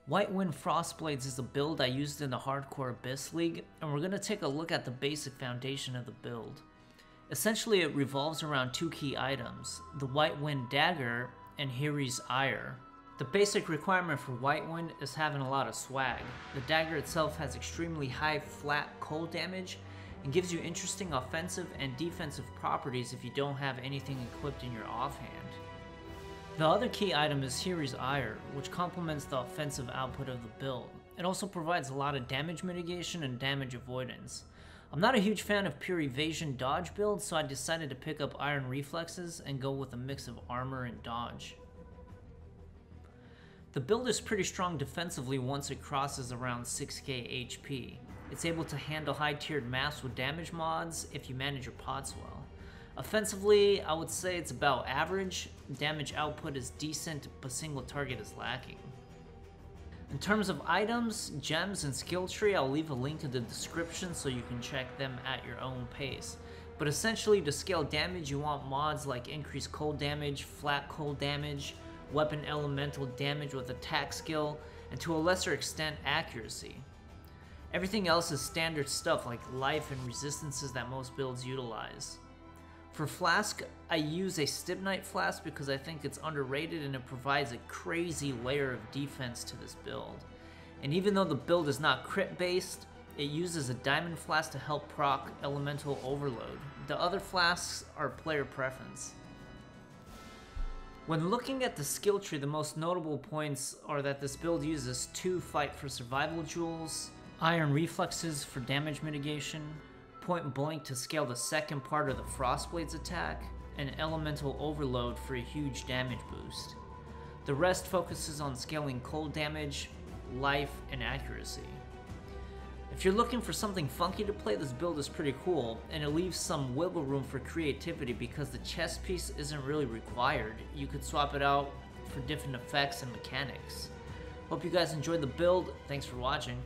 White Wind Frostblades is a build I used in the Hardcore Abyss League, and we're going to take a look at the basic foundation of the build. Essentially, it revolves around two key items, the White Wind Dagger and Hiri's Ire. The basic requirement for White Wind is having a lot of swag. The dagger itself has extremely high flat cold damage and gives you interesting offensive and defensive properties if you don't have anything equipped in your offhand. The other key item is Hiri's Ire, which complements the offensive output of the build. It also provides a lot of damage mitigation and damage avoidance. I'm not a huge fan of pure evasion dodge builds, so I decided to pick up iron reflexes and go with a mix of armor and dodge. The build is pretty strong defensively once it crosses around 6k HP. It's able to handle high-tiered maps with damage mods if you manage your pots well. Offensively, I would say it's about average. Damage output is decent, but single target is lacking. In terms of items, gems, and skill tree, I'll leave a link in the description so you can check them at your own pace. But essentially, to scale damage, you want mods like increased cold damage, flat cold damage, weapon elemental damage with attack skill, and to a lesser extent, accuracy. Everything else is standard stuff like life and resistances that most builds utilize. For Flask, I use a Stibnite Flask because I think it's underrated and it provides a crazy layer of defense to this build. And even though the build is not crit based, it uses a Diamond Flask to help proc Elemental Overload. The other flasks are player preference. When looking at the skill tree, the most notable points are that this build uses 2 Fight for Survival jewels, Iron Reflexes for damage mitigation, Point Blank to scale the second part of the Frostblade's attack, and Elemental Overload for a huge damage boost. The rest focuses on scaling cold damage, life, and accuracy. If you're looking for something funky to play, this build is pretty cool, and it leaves some wiggle room for creativity because the chest piece isn't really required. You could swap it out for different effects and mechanics. Hope you guys enjoyed the build. Thanks for watching.